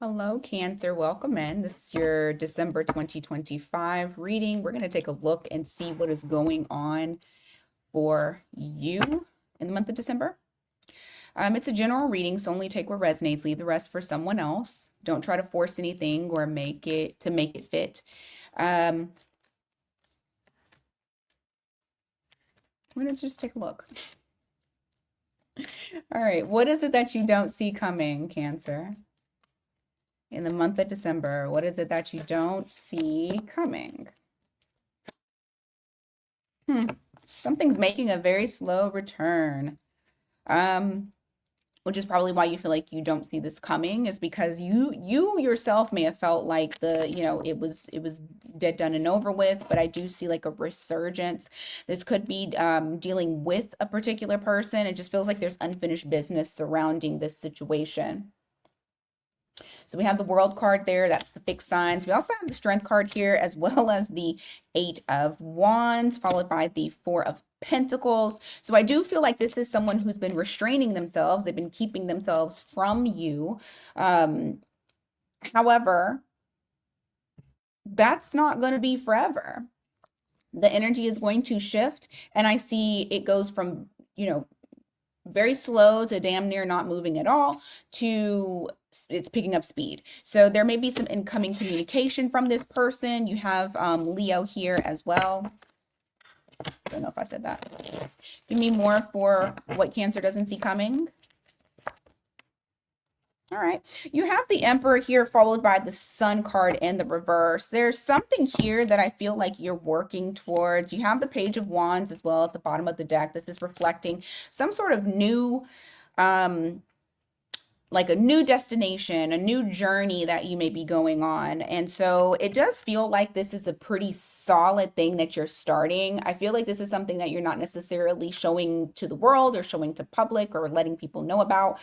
Hello, Cancer. Welcome in. This is your December 2025 reading. We're going to take a look and see what is going on for you in the month of December. It's a general reading, so only take what resonates. Leave the rest for someone else. Don't try to force anything or make it fit. We're going to just take a look. All right. What is it that you don't see coming, Cancer? In the month of December, what is it that you don't see coming? Something's making a very slow return. Um, which is probably why you feel like you don't see this coming, is because you yourself may have felt like it was dead, done, and over with. But I do see like a resurgence. This could be dealing with a particular person. It just feels like there's unfinished business surrounding this situation. So we have the World card there. That's the fixed signs. We also have the Strength card here, as well as the Eight of Wands, followed by the Four of Pentacles. So I do feel like this is someone who's been restraining themselves. They've been keeping themselves from you. However, that's not going to be forever. The energy is going to shift, and I see it goes from, very slow to damn near not moving at all to it's picking up speed. So there may be some incoming communication from this person. You have Leo here as well. Don't know if I said that. Give me more for what Cancer doesn't see coming. All right. You have the Emperor here, followed by the Sun card in the reverse. There's something here that I feel like you're working towards. You have the Page of Wands as well at the bottom of the deck. This is reflecting some sort of new like a new destination, a new journey that you may be going on. And so it does feel like this is a pretty solid thing that you're starting. I feel like this is something that you're not necessarily showing to the world or showing to public or letting people know about,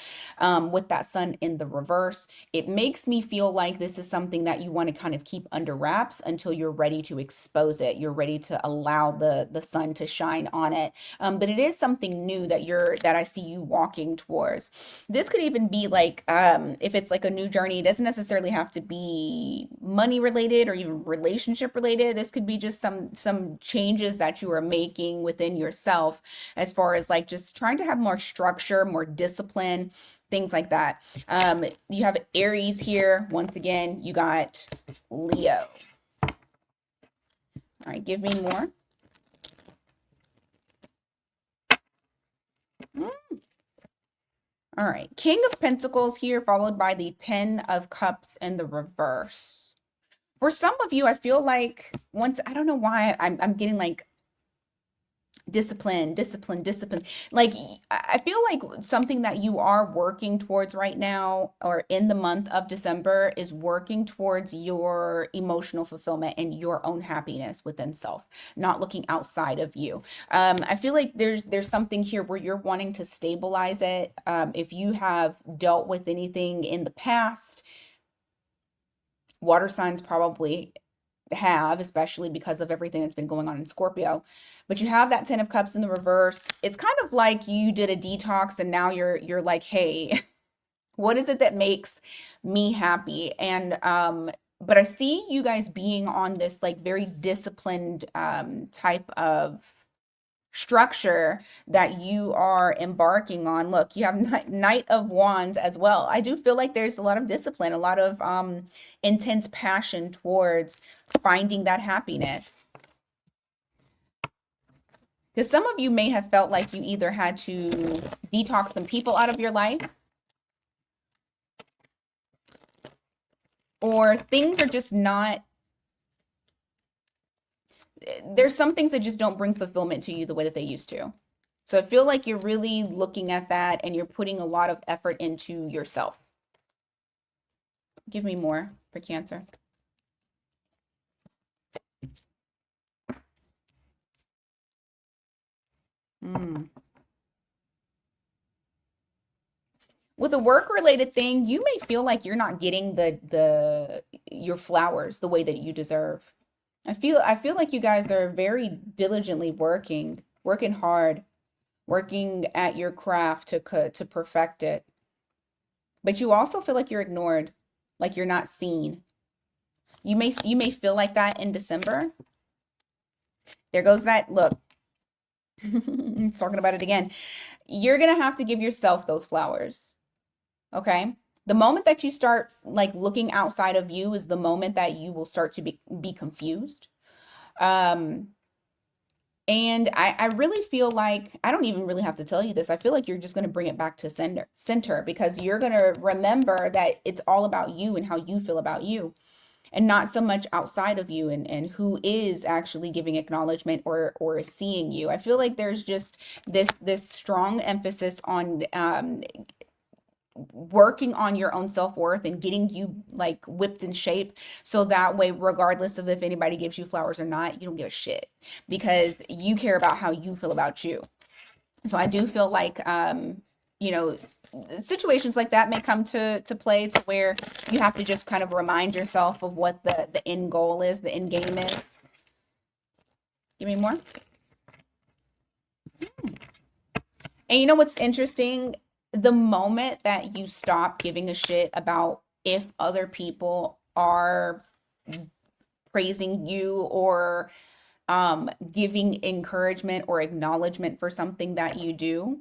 with that Sun in the reverse. It makes me feel like this is something that you want to kind of keep under wraps until you're ready to expose it. You're ready to allow the sun to shine on it. But it is something new that I see you walking towards. This could even be like, if it's like a new journey, it doesn't necessarily have to be money related or even relationship related. This could be just some changes that you are making within yourself, as far as like just trying to have more structure, more discipline, things like that. You have Aries here. Once again, you got Leo. All right, give me more. All right, King of Pentacles here, followed by the Ten of Cups in the reverse. For some of you, I feel like I don't know why I'm getting like discipline, discipline, discipline. Like I feel like something that you are working towards right now or in the month of December is working towards your emotional fulfillment and your own happiness within self, not looking outside of you. I feel like there's something here where you're wanting to stabilize it. If you have dealt with anything in the past, water signs probably have, especially because of everything that's been going on in Scorpio. But you have that Ten of Cups in the reverse. It's kind of like you did a detox and now you're like, hey, what is it that makes me happy? And but I see you guys being on this like very disciplined type of structure that you are embarking on. Look, you have Knight of Wands as well. I do feel like there's a lot of discipline, a lot of intense passion towards finding that happiness. Because some of you may have felt like you either had to detox some people out of your life, or things are just not, there's some things that just don't bring fulfillment to you the way that they used to. So I feel like you're really looking at that and you're putting a lot of effort into yourself. Give me more for Cancer. Mm. With a work related thing, you may feel like you're not getting the your flowers the way that you deserve. I feel like you guys are very diligently working hard, working at your craft to perfect it. But you also feel like you're ignored. like you're not seen. You may feel like that in December. There goes that look. It's talking about it again. You're gonna have to give yourself those flowers. Okay. The moment that you start like looking outside of you is the moment that you will start to be confused. Um, and I really feel like I don't even really have to tell you this. I feel like you're just going to bring it back to center because you're going to remember that it's all about you and how you feel about you and not so much outside of you and who is actually giving acknowledgement or seeing you. I feel like there's just this strong emphasis on working on your own self-worth and getting you like whipped in shape so that way regardless of if anybody gives you flowers or not, you don't give a shit because you care about how you feel about you. So I do feel like you know situations like that may come to play to where you have to just kind of remind yourself of what the end goal is, the end game is. Give me more. And you know what's interesting? The moment that you stop giving a shit about if other people are praising you or giving encouragement or acknowledgement for something that you do,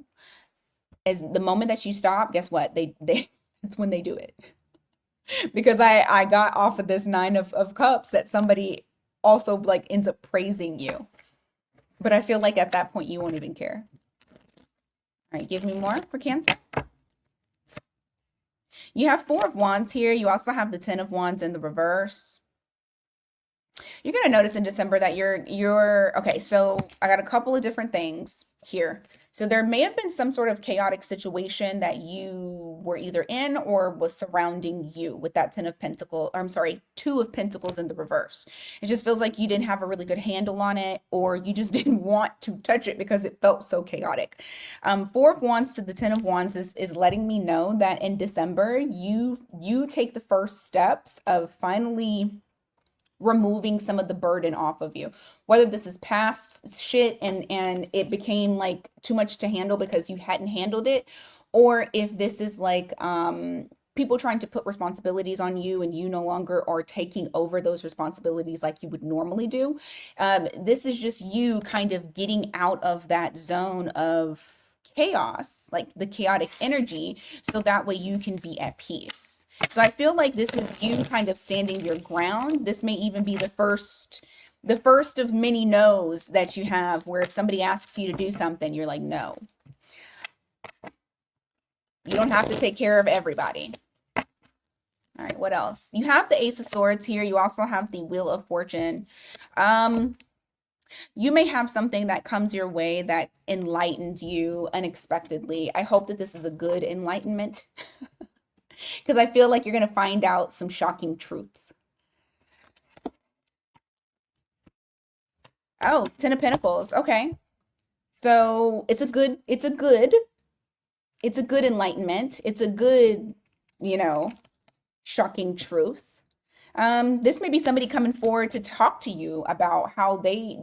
is the moment that you stop, guess what? They it's when they do it. Because I got off of this nine of cups that somebody also like ends up praising you. But I feel like at that point you won't even care. All right, give me more for Cancer. You have Four of Wands here. You also have the Ten of Wands in the reverse. You're going to notice in December that you're okay. So I got a couple of different things here. So there may have been some sort of chaotic situation that you were either in or was surrounding you with that Ten of Pentacles, or I'm sorry, Two of Pentacles in the reverse. It just feels like you didn't have a really good handle on it, or you just didn't want to touch it because it felt so chaotic. Four of Wands to the Ten of Wands is letting me know that in December, you take the first steps of finally removing some of the burden off of you, whether this is past shit and it became like too much to handle because you hadn't handled it, or if this is like people trying to put responsibilities on you and you no longer are taking over those responsibilities like you would normally do. This is just you kind of getting out of that zone of chaos, like the chaotic energy, so that way you can be at peace. So I feel like this is you kind of standing your ground. This may even be the first of many no's that you have, where if somebody asks you to do something, you're like, no. You don't have to take care of everybody. All right, what else? You have the Ace of Swords here. You also have the Wheel of Fortune. You may have something that comes your way that enlightens you unexpectedly. I hope that this is a good enlightenment because I feel like you're going to find out some shocking truths. Oh, Ten of Pentacles. Okay. So it's a good enlightenment. It's a good, you know, shocking truth. This may be somebody coming forward to talk to you about how they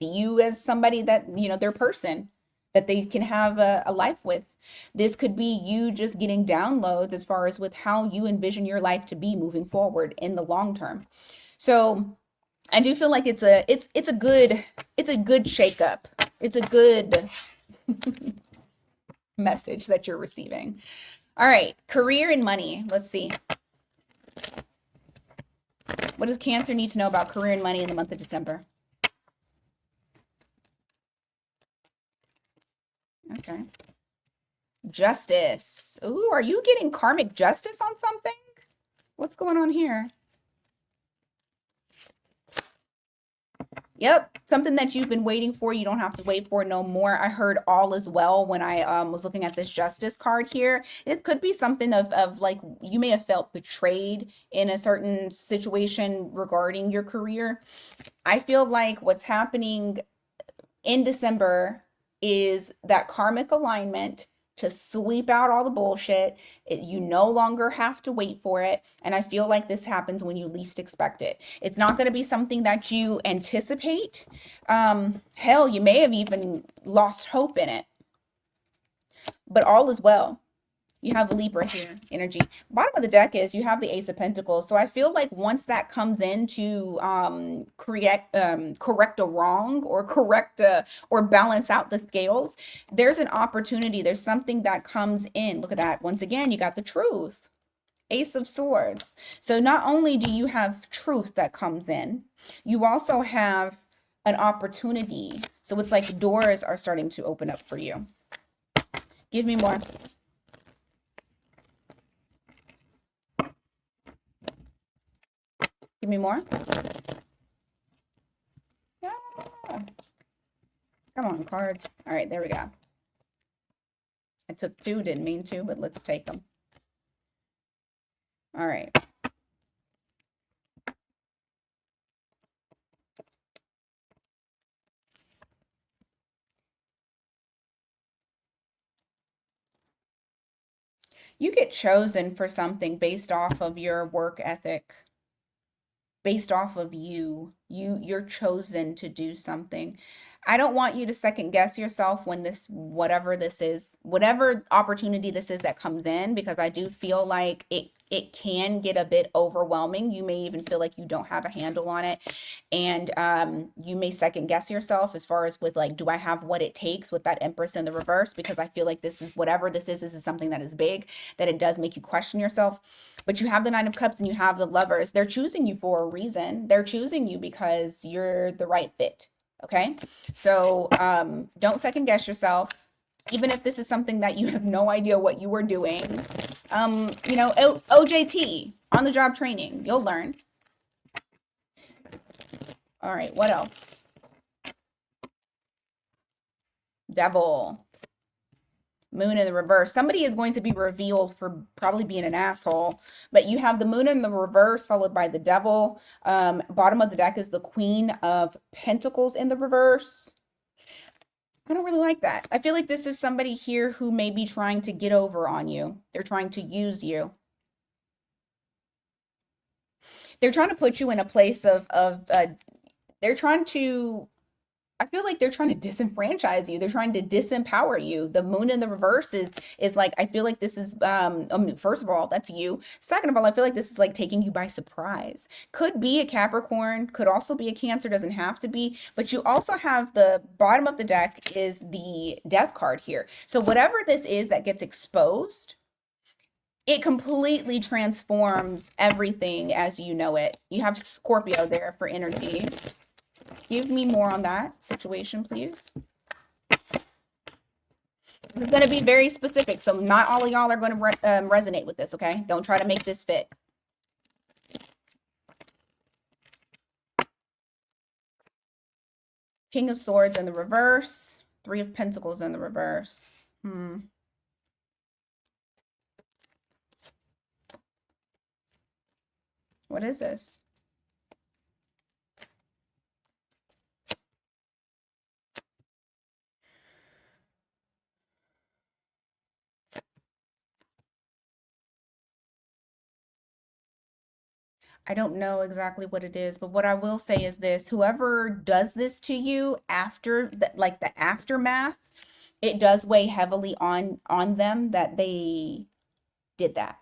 see you as somebody that, their person that they can have a life with. This could be you just getting downloads as far as with how you envision your life to be moving forward in the long term. So I do feel like it's a good shakeup. It's a good message that you're receiving. All right, career and money. Let's see. What does Cancer need to know about career and money in the month of December? Okay. Justice. Ooh, are you getting karmic justice on something? What's going on here? Yep, something that you've been waiting for, you don't have to wait for no more. I heard all is well when I was looking at this justice card here. It could be something of like you may have felt betrayed in a certain situation regarding your career. I feel like what's happening in December is that karmic alignment to sweep out all the bullshit. You no longer have to wait for it. And I feel like this happens when you least expect it. It's not going to be something that you anticipate. Hell, you may have even lost hope in it. But all is well. You have Libra here, energy. Bottom of the deck is you have the Ace of Pentacles. So I feel like once that comes in to correct a wrong or correct or balance out the scales, there's an opportunity. There's something that comes in. Look at that. Once again, you got the truth. Ace of Swords. So not only do you have truth that comes in, you also have an opportunity. So it's like doors are starting to open up for you. Give me more. Give me more. Yeah. Come on, cards. All right, there we go. I took two, didn't mean to, but let's take them. All right. You get chosen for something based off of your work ethic, based off of you're chosen to do something. I don't want you to second guess yourself when whatever this is, whatever opportunity this is that comes in, because I do feel like it can get a bit overwhelming. You may even feel like you don't have a handle on it, and you may second guess yourself as far as with like, do I have what it takes with that Empress in the reverse? Because I feel like this is whatever this is something that is big, that it does make you question yourself. But you have the Nine of Cups and you have the Lovers. They're choosing you for a reason. They're choosing you because you're the right fit. Okay. So don't second guess yourself. Even if this is something that you have no idea what you were doing. OJT, on the job training, you'll learn. All right. What else? Devil. Moon in the reverse. Somebody is going to be revealed for probably being an asshole, but you have the Moon in the reverse followed by the Devil. Bottom of the deck is the Queen of Pentacles in the reverse. I don't really like that. I feel like this is somebody here who may be trying to get over on you. They're trying to use you. They're trying to put you in a place of they're trying to, I feel like they're trying to disenfranchise you. They're trying to disempower you. The Moon in the reverse is like, I feel like this is first of all, that's you. Second of all, I feel like this is like taking you by surprise. Could be a Capricorn, could also be a Cancer, doesn't have to be, but you also have the bottom of the deck is the Death card here. So whatever this is that gets exposed, it completely transforms everything as you know it. You have Scorpio there for energy. Give me more on that situation, please. It's going to be very specific, so not all of y'all are going to resonate with this, okay? Don't try to make this fit. King of Swords in the reverse. Three of Pentacles in the reverse. What is this? I don't know exactly what it is, but what I will say is this: whoever does this to you after like the aftermath, it does weigh heavily on them that they did that.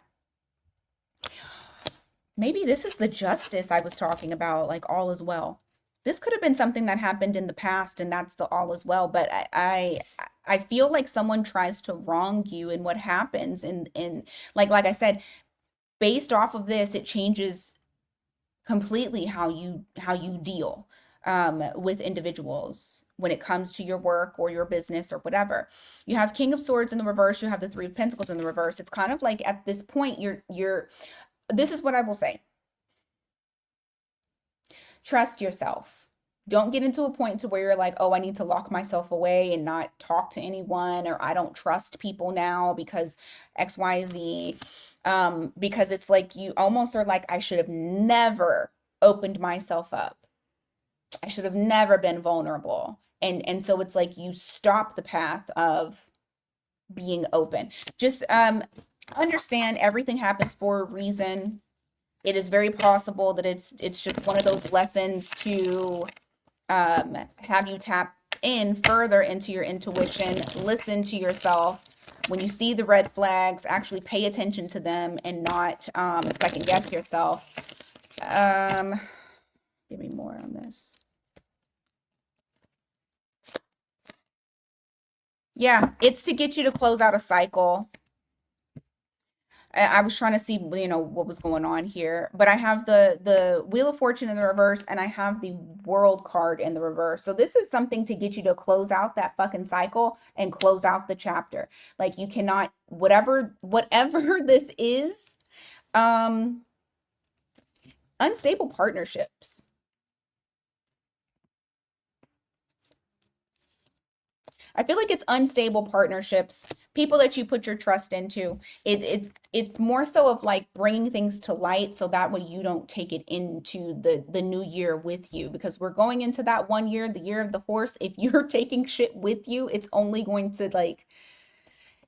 Maybe this is the justice I was talking about, like all is well. This could have been something that happened in the past and that's the all is well, but I feel like someone tries to wrong you, and what happens in like I said, based off of this, it changes completely how you deal with individuals when it comes to your work or your business or whatever. You have King of Swords in the reverse, you have the Three of Pentacles in the reverse. It's kind of like at this point you're this is what I will say. Trust yourself. Don't get into a point to where you're like, oh, I need to lock myself away and not talk to anyone, or I don't trust people now because XYZ. Because it's like you almost are like, I should have never opened myself up. I should have never been vulnerable. And so it's like you stop the path of being open. Just understand everything happens for a reason. It is very possible that it's just one of those lessons to have you tap in further into your intuition, listen to yourself, When you see the red flags, actually pay attention to them and not second guess yourself. Um, Give me more on this. Yeah, it's to get you to close out a cycle. I was trying to see, what was going on here, but I have the Wheel of Fortune in the reverse, and I have the World card in the reverse. So this is something to get you to close out that fucking cycle and close out the chapter. Like you cannot, whatever this is, um, unstable partnerships. I feel like it's unstable partnerships, people that you put your trust into. It's more so of like bringing things to light so that way you don't take it into the new year with you, because we're going into that 1 year, the year of the horse. If you're taking shit with you, it's only going to like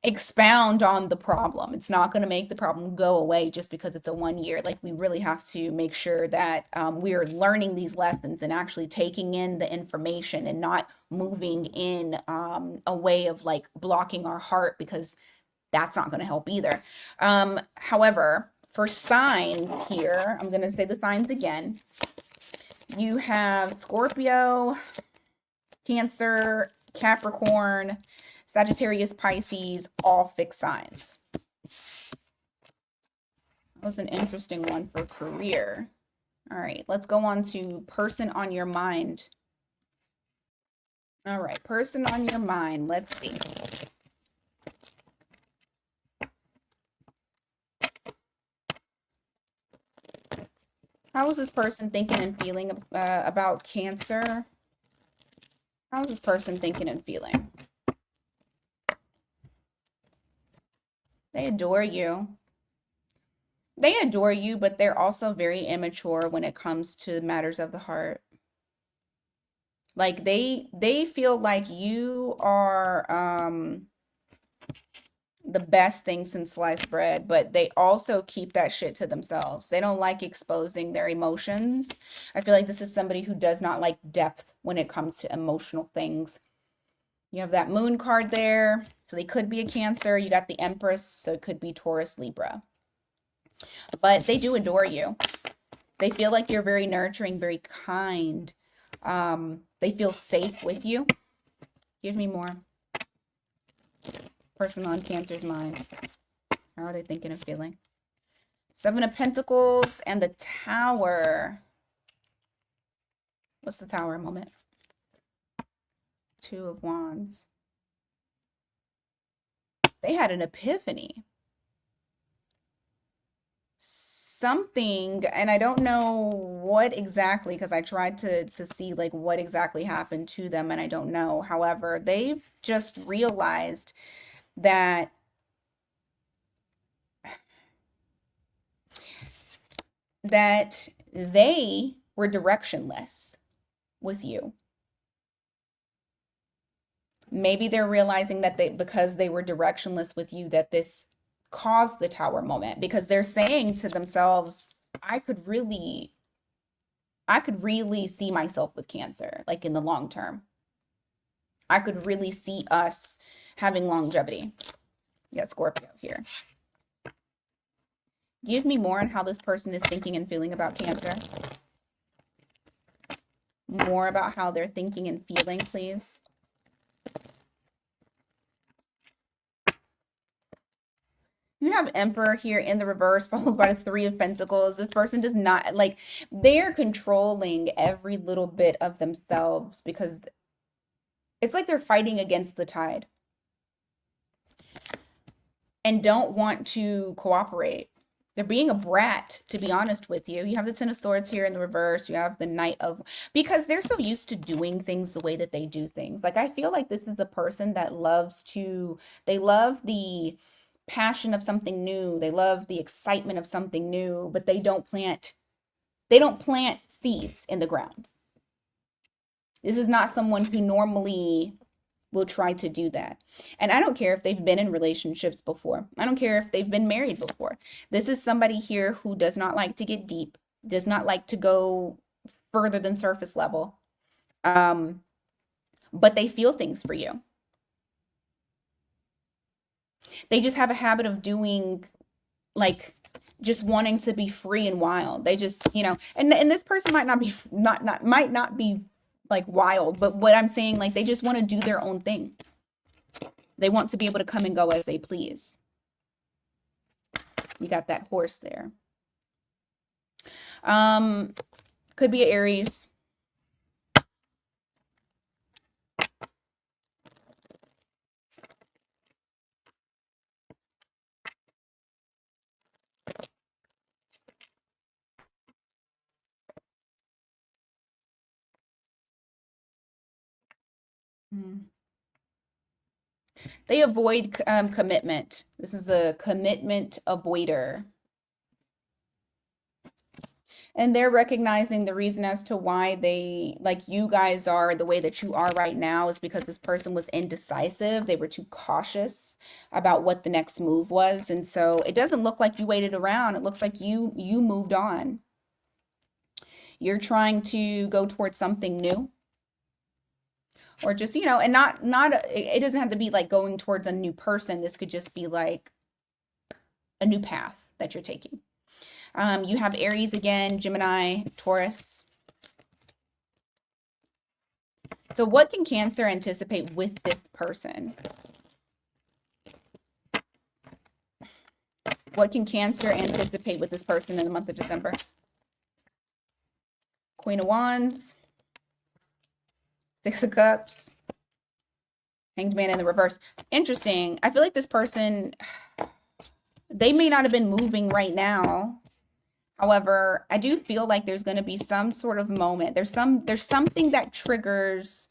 expound on the problem. It's not going to make the problem go away just because it's a 1 year. Like we really have to make sure that we're learning these lessons and actually taking in the information and not moving in a way of like blocking our heart, because that's not going to help either. However, for signs here, I'm going to say the signs again. You have Scorpio, Cancer, Capricorn, Sagittarius, Pisces, all fixed signs. That was an interesting one for career. All right, let's go on to person on your mind. All right, person on your mind. Let's see. How is this person thinking and feeling about Cancer? How is this person thinking and feeling? They adore you. They adore you, but they're also very immature when it comes to matters of the heart. Like they feel like you are the best thing since sliced bread, but they also keep that shit to themselves. They don't like exposing their emotions. I feel like this is somebody who does not like depth when it comes to emotional things. You have that moon card there, so they could be a Cancer. You got the Empress, so it could be Taurus, Libra. But they do adore you. They feel like you're very nurturing, very kind. They feel safe with you. Give me more. Person on Cancer's mind. How are they thinking and feeling? Seven of Pentacles and the Tower. What's the Tower moment? Two of Wands. They had an epiphany. Something, and I don't know what exactly, because I tried to see like what exactly happened to them, and I don't know. However, they've just realized that they were directionless with you. Maybe they're realizing that because they were directionless with you, that this caused the Tower moment, because they're saying to themselves, I could really see myself with Cancer, like in the long term. I could really see us having longevity. Yeah, Scorpio here. Give me more on how this person is thinking and feeling about Cancer. More about how they're thinking and feeling, please. You have Emperor here in the reverse, followed by the Three of Pentacles. This person does not, like, they're controlling every little bit of themselves because it's like they're fighting against the tide and don't want to cooperate. They're being a brat, to be honest with you. You have the Ten of Swords here in the reverse. You have the Knight of, because they're so used to doing things the way that they do things. Like, I feel like this is a person that they love the passion of something new. They love the excitement of something new, but they don't plant seeds in the ground. This is not someone who normally will try to do that. And I don't care if they've been in relationships before. I don't care if they've been married before. This is somebody here who does not like to get deep, does not like to go further than surface level. But they feel things for you. They just have a habit of doing, like, just wanting to be free and wild. They just, and this person might not be, might not be like wild, but what I'm saying, like, they just want to do their own thing. They want to be able to come and go as they please. You got that horse there. Could be Aries. Hmm. They avoid commitment. This is a commitment avoider. And they're recognizing the reason as to why they, like, you guys are the way that you are right now is because this person was indecisive. They were too cautious about what the next move was. And so it doesn't look like you waited around. It looks like you moved on. You're trying to go towards something new, or just, and not it doesn't have to be like going towards a new person. This could just be like a new path that you're taking. You have Aries again, Gemini, Taurus. So what can Cancer anticipate with this person? What can Cancer anticipate with this person in the month of December? Queen of Wands, Six of Cups, Hanged Man in the reverse. Interesting. I feel like this person, they may not have been moving right now. However, I do feel like there's going to be some sort of moment. There's something that triggers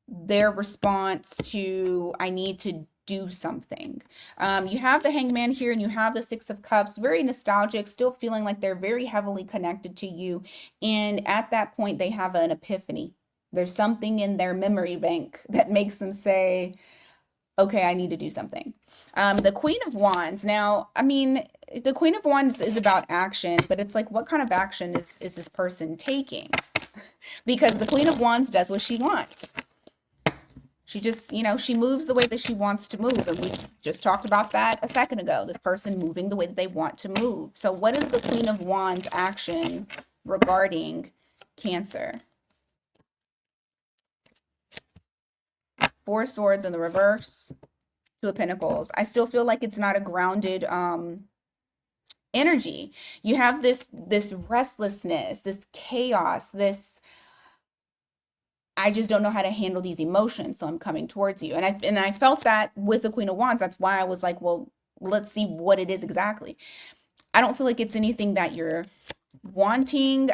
their response to, I need to do something. You have the Hanged Man here and you have the Six of Cups, very nostalgic, still feeling like they're very heavily connected to you. And at that point, they have an epiphany. There's something in their memory bank that makes them say, okay, I need to do something. The Queen of Wands. Now, I mean, the Queen of Wands is about action, but it's like, what kind of action is this person taking? Because the Queen of Wands does what she wants. She just, she moves the way that she wants to move. And we just talked about that a second ago. This person moving the way that they want to move. So what is the Queen of Wands action regarding Cancer? Four Swords in the reverse, Two of Pentacles. I still feel like it's not a grounded energy. You have this restlessness, this chaos, this, I just don't know how to handle these emotions, so I'm coming towards you. And I felt that with the Queen of Wands. That's why I was like, well, let's see what it is exactly. I don't feel like it's anything that you're wanting.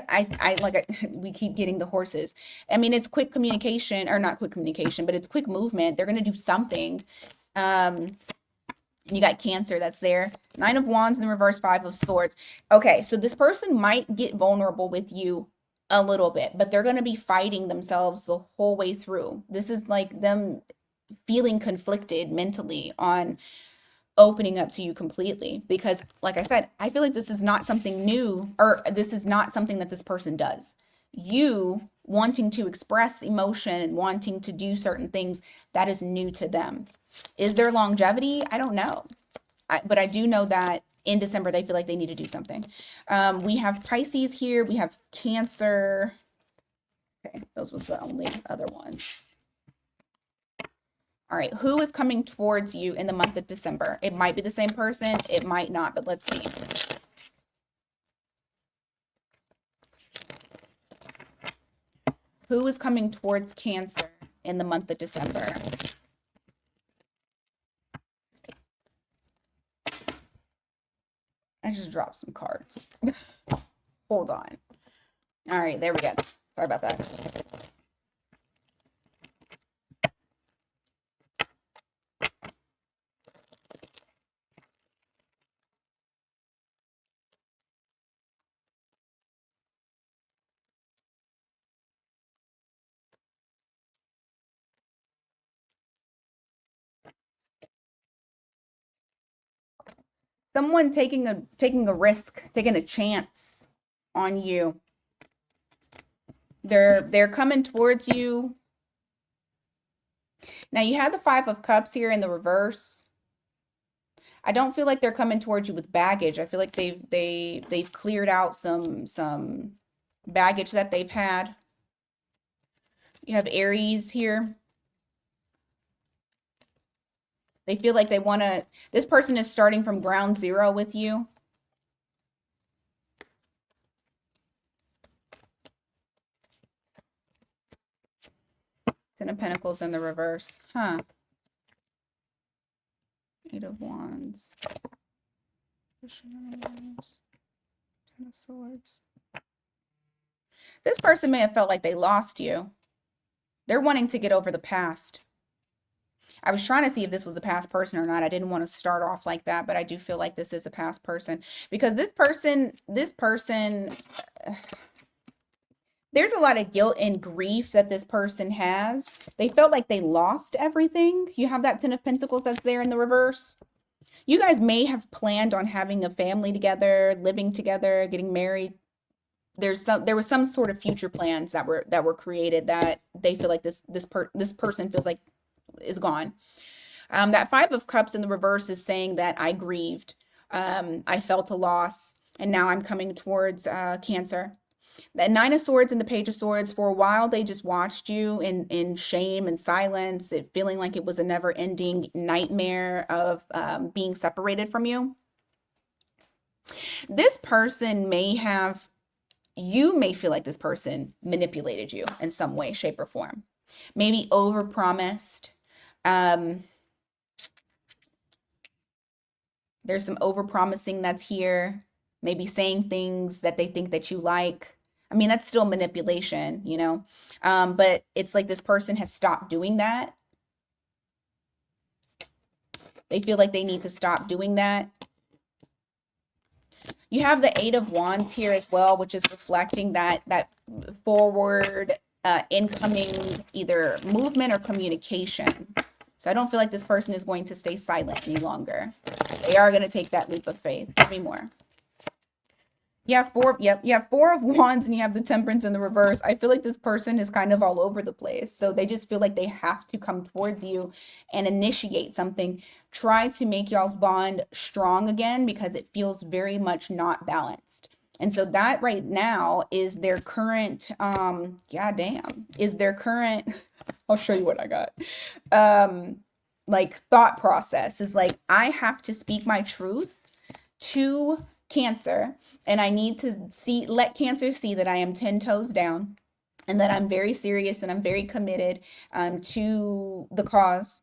We keep getting the horses. I mean, it's quick communication, or not quick communication, but it's quick movement. They're going to do something. You got Cancer that's there. Nine of Wands in reverse, Five of Swords. Okay, so this person might get vulnerable with you a little bit, but they're going to be fighting themselves the whole way through. This is like them feeling conflicted mentally on opening up to you completely, because like I said, I feel like this is not something new, or this is not something that this person does. You wanting to express emotion and wanting to do certain things, that is new to them. Is there longevity? I don't know. But I do know that in December, they feel like they need to do something. We have Pisces here. We have Cancer. Okay, those was the only other ones. All right, who is coming towards you in the month of December? It might be the same person. It might not, but let's see. Who is coming towards Cancer in the month of December? I just dropped some cards. Hold on. All right, there we go. Sorry about that. Someone taking a risk, taking a chance on you. They're coming towards you. Now you have the Five of Cups here in the reverse. I don't feel like they're coming towards you with baggage. I feel like they've cleared out some baggage that they've had. You have Aries here. They feel like they want to, this person is starting from ground zero with you. Ten of Pentacles in the reverse. Huh. Eight of Wands. Ten of Swords. This person may have felt like they lost you. They're wanting to get over the past. I was trying to see if this was a past person or not. I didn't want to start off like that, but I do feel like this is a past person because this person, there's a lot of guilt and grief that this person has. They felt like they lost everything. You have that Ten of Pentacles that's there in the reverse. You guys may have planned on having a family together, living together, getting married. There was some sort of future plans that were created that they feel like this person feels like is gone. That Five of Cups in the reverse is saying that I grieved. I felt a loss, and now I'm coming towards Cancer. The Nine of Swords and the Page of Swords, for a while, they just watched you in shame and silence, it feeling like it was a never-ending nightmare of being separated from you. This person you may feel like this person manipulated you in some way, shape, or form. Maybe overpromised. There's some overpromising that's here. Maybe saying things that they think that you like. I mean, that's still manipulation, you know? But it's like this person has stopped doing that. They feel like they need to stop doing that. You have the Eight of Wands here as well, which is reflecting that forward, incoming either movement or communication. So I don't feel like this person is going to stay silent any longer. They are going to take that leap of faith. Give me more. You have Four of Wands and you have the Temperance in the reverse. I feel like this person is kind of all over the place. So they just feel like they have to come towards you and initiate something. Try to make y'all's bond strong again because it feels very much not balanced. And so that right now is their current, is their current, I'll show you what I got. Like thought process is like, I have to speak my truth to Cancer, and I need to let Cancer see that I am 10 toes down and that I'm very serious and I'm very committed to the cause.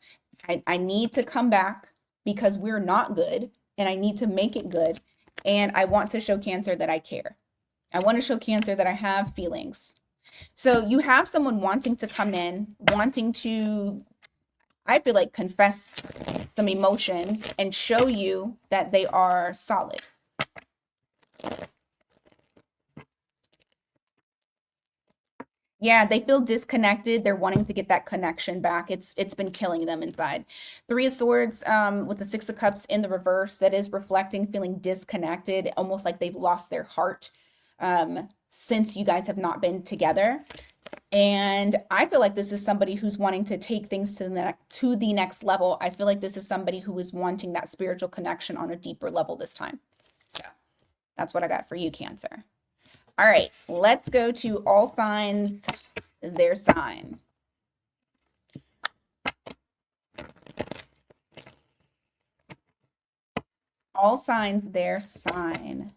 I need to come back because we're not good and I need to make it good. And I want to show Cancer that I care. I want to show Cancer that I have feelings. So you have someone wanting to come in, wanting to, I feel like, confess some emotions and show you that they are solid. Yeah, they feel disconnected. They're wanting to get that connection back. It's been killing them inside. Three of Swords with the Six of Cups in the reverse, that is reflecting feeling disconnected, almost like they've lost their heart since you guys have not been together. And I feel like this is somebody who's wanting to take things to the next level. I feel like this is somebody who is wanting that spiritual connection on a deeper level this time. So that's what I got for you, Cancer. All right, let's go to all signs, their sign. All signs, their sign.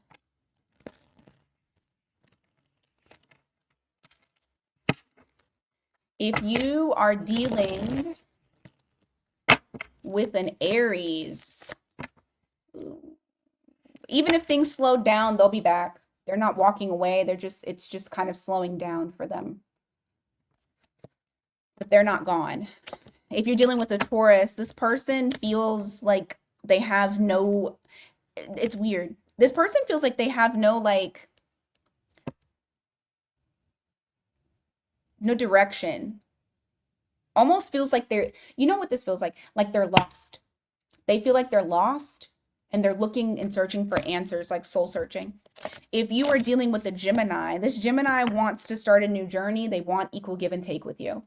If you are dealing with an Aries, even if things slow down, they'll be back. They're not walking away. It's just kind of slowing down for them. But they're not gone. If you're dealing with a Taurus, this person feels like they have no, it's weird. This person feels like they have no direction. Almost feels like you know what this feels like? Like they're lost. They feel like they're lost and they're looking and searching for answers, like soul searching. If you are dealing with a Gemini, this Gemini wants to start a new journey. They want equal give and take with you.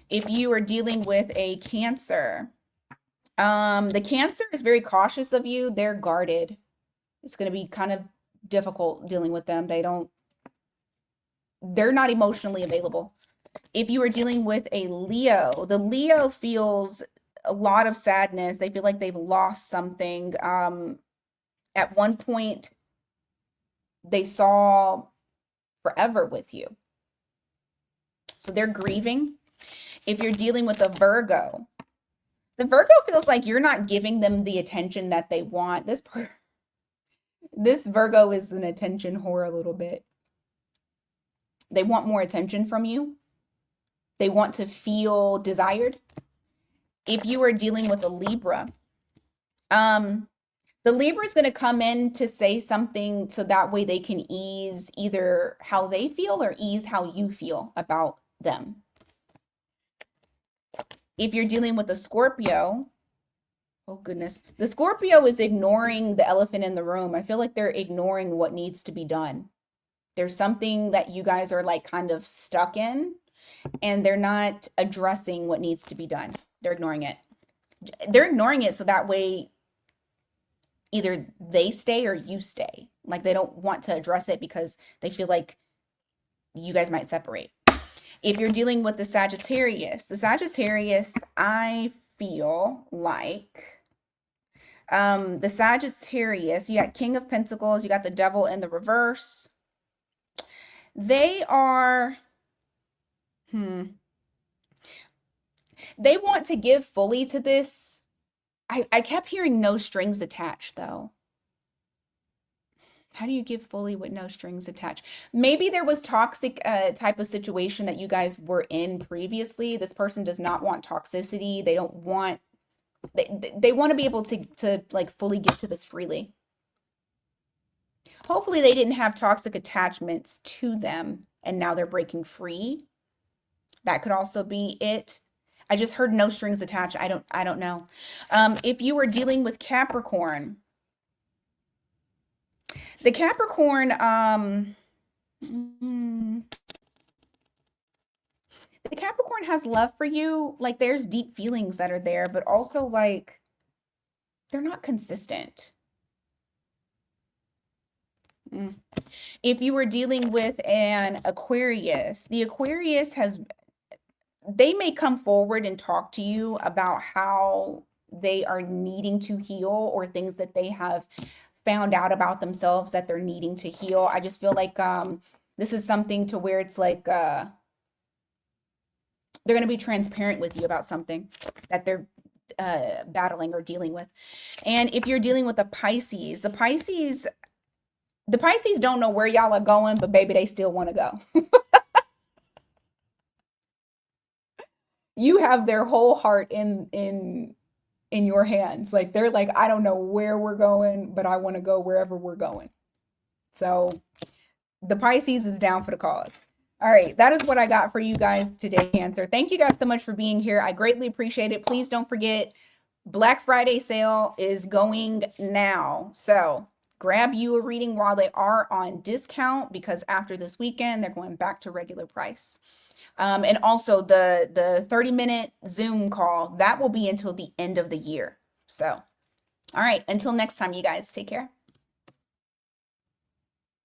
If you are dealing with a Cancer, The Cancer is very cautious of you. They're guarded. It's going to be kind of difficult dealing with them. They're not emotionally available. If you are dealing with a Leo, the Leo feels a lot of sadness. They feel like they've lost something. At one point, they saw forever with you. So they're grieving. If you're dealing with a Virgo, the Virgo feels like you're not giving them the attention that they want. This Virgo is an attention whore a little bit. They want more attention from you. They want to feel desired. If you are dealing with a Libra, the Libra is going to come in to say something so that way they can ease either how they feel or ease how you feel about them. If you're dealing with a Scorpio, oh goodness, the Scorpio is ignoring the elephant in the room. I feel like they're ignoring what needs to be done. There's something that you guys are like kind of stuck in, and they're not addressing what needs to be done. They're ignoring it. They're ignoring it so that way either they stay or you stay. Like they don't want to address it because they feel like you guys might separate. If you're dealing with the Sagittarius, I feel like the Sagittarius, you got King of Pentacles, you got the Devil in the reverse. They are, they want to give fully to this. I kept hearing no strings attached though. How do you give fully with no strings attached? Maybe there was toxic type of situation that you guys were in previously. This person does not want toxicity. They don't want, they want to be able to like fully give to this freely. Hopefully they didn't have toxic attachments to them and now they're breaking free. That could also be it. I just heard no strings attached. I don't know. If you were dealing with Capricorn, the Capricorn, the Capricorn has love for you. Like there's deep feelings that are there, but also like they're not consistent. If you were dealing with an Aquarius, the Aquarius they may come forward and talk to you about how they are needing to heal or things that they have found out about themselves that they're needing to heal. I just feel like this is something to where it's like they're going to be transparent with you about something that they're battling or dealing with. And if you're dealing with the Pisces don't know where y'all are going, but baby, they still want to go. You have their whole heart in your hands. Like they're like, I don't know where we're going, but I want to go wherever we're going. So the Pisces is down for the cause. All right, that is what I got for you guys today, Cancer. Thank you guys so much for being here. I greatly appreciate it. Please don't forget, Black Friday sale is going now. So grab you a reading while they are on discount because after this weekend, they're going back to regular price. And also the 30-minute Zoom call, that will be until the end of the year. So, all right, until next time, you guys, take care.